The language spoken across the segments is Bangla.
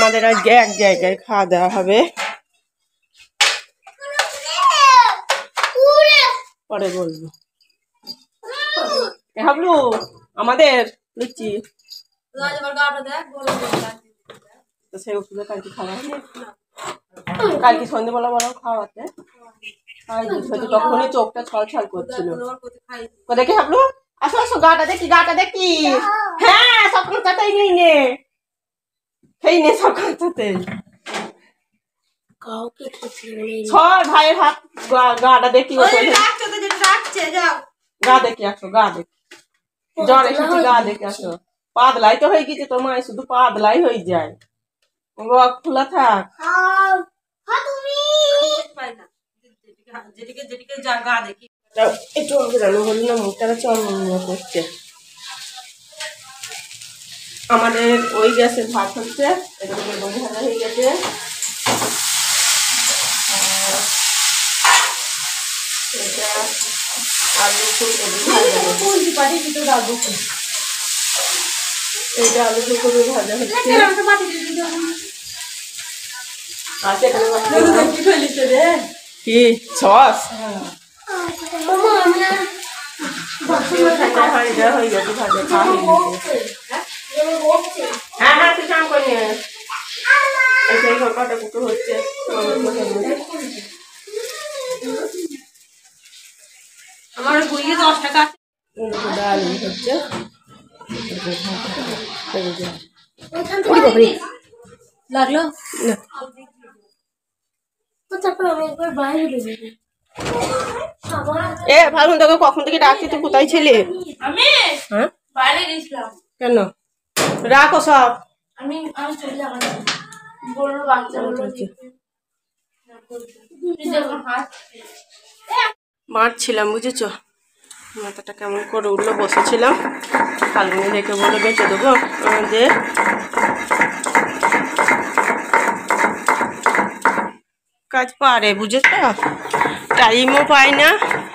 আমাদের আজকে এক জায়গায় খাওয়া দাওয়া হবে। পরে বলবো। হাবলু আমাদের লিচি কালকে খাওয়া কালকে সন্ধ্যেবেলা বলো খাওয়াতে তখনই চোখটা ছল ছল করছিল। দেখি হাবলু আসো আসো গাটা দেখি হ্যাঁ সকালটাই নেই নে খেই নে সকালটাতেই ছয় ভাইয়ের হাত গাটা দেখি গা দেখি আসো গা দেখি জ্বর এসেছে গা দেখে আসো পাতলাই তো হয়ে গেছে তোমার শুধু পাতলাই হয়ে যায় রক খোলা থাক একটু বেরানো হল না মুখটা চন্দ্র করছে। আমাদের ওই গ্যাসের ভাত হচ্ছে এটা বেগুন ভাজা হয়ে গেছে এটা আলু ফুলকপি ভাজা এটা আলু ফুলকপি ভাজা হচ্ছে কি সস হয়ে গেছে ভাজা খাওয়া হয়ে গেছে। হ্যাঁ হ্যাঁ তুই কাম করি এই কাটা কুটো হচ্ছে আমার বইয়ে 10 টাকা ডাল হচ্ছে লাগলো এ ভাবুন তোকে কখন থেকে ডাকছি তুই কোথায় ছিলি? আমি হ্যাঁ বাইরে গেছিলাম। কেন রাখো সব আমি চলে যাব বললো বাচ্চা মারছিলাম বুঝেছো মাথাটা কেমন করে উঠলো বসেছিলাম কালগুনি রেখে বলে বেঁচে দেবো যে কাজ পারে বুঝেছ টাইমও পাই না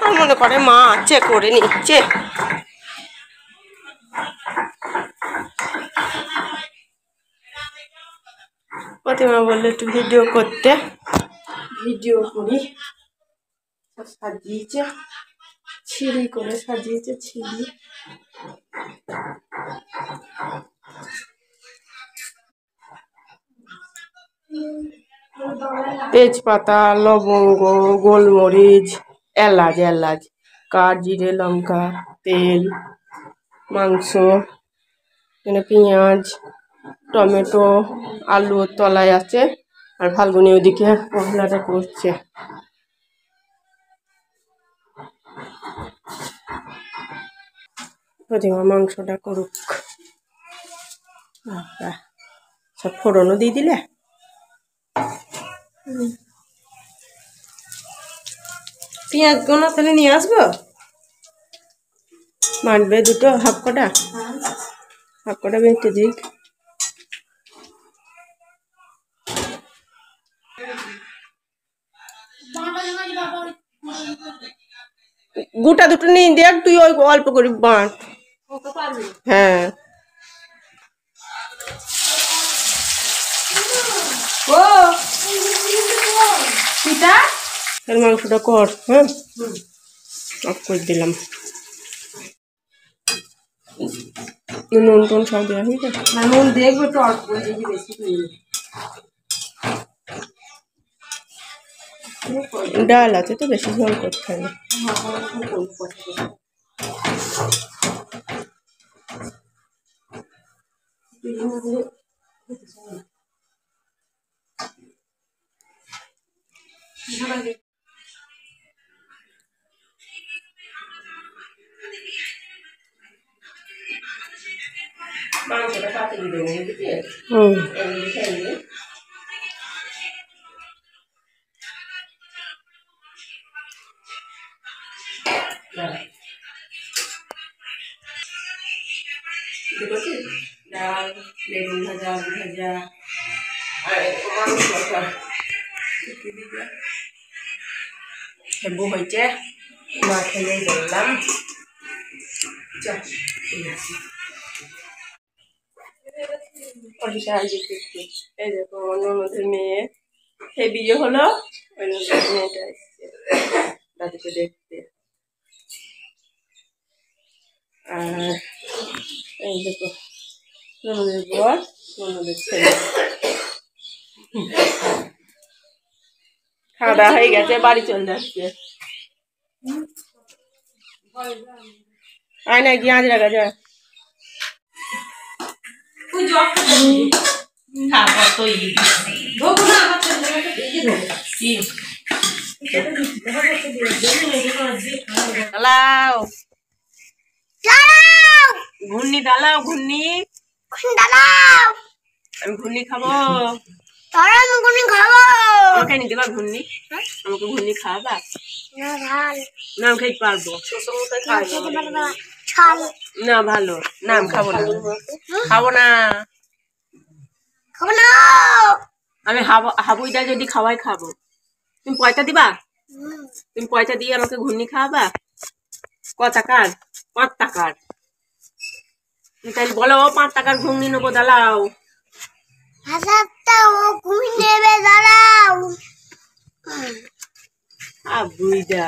আর মনে করে মা আছে করে নিচ্ছে প্রতিমা বললে একটু ভিডিও করতে ভিডিও করি সাজিয়েছে ছিঁড়ি করে সাজিয়েছে ছিঁড়ি তেজপাতা লবঙ্গ গোলমরিচ এলাচ কাঠ জিরে লঙ্কা তেল মাংস এখানে পেঁয়াজ টমেটো আলু তলায় আছে আর ফাল্গুনি ওদিকে মশলাটা করছে প্রতিমা মাংসটা করুক সব ফোড়নও দিয়ে দিলে পেঁয়াজ গোনা তাহলে নিয়ে আসবো মারবে দুটো হাফ কটা বেঁচে দিক গোটা দুটো নিয়ে দেখ তুই ওই অল্প করে বাঁট হ্যাঁ ও মাংসটা কর হ্যাঁ অফ করে দিলাম নুন টুন সব দেওয়া হয়ে গেছে নুন দেখবো তো অল্প বেশি ডাল আছে তো বেশি ঝোল করতে হবে মাংসটা কাটে দিতে ডাল বেগুন ভাজা আলু ভাজা আর হেবু হয়েছে মা খেলে বললাম এই দেখো আমার ননদের মেয়ে সে বিয়ে হলো, ওই ননদের মেয়েটা এসছে দাদুকে দেখতে। আর এই দেখো ননদের বর, ননদের ছেলে। খাওয়া দাওয়া হয়ে গেছে, বাড়ি চলে যাচ্ছে। আয় না গিয়ে আজ রাখা যায় ঘূর্ণি ডালাও, ঘূর্ণি আমি ঘূর্ণি খাবো। আমাকে নিতে পার ঘূর্ণি? আমাকে ঘূর্ণি খাওয়াবা? না আমি খাইতে পারবো না, ভালো না আমি খাবো না, খাবো না। আমি হাবুইটা যদি খাওয়াই খাবো। তুমি পয়সা দিবা? তুমি পয়সা দিয়ে আমাকে ঘূর্ণি খাওয়াবা? ক টাকার? 5 টাকার। তাহলে বলো 5 টাকার ঘুগনি নেবো, দাঁড়াও। বুইডা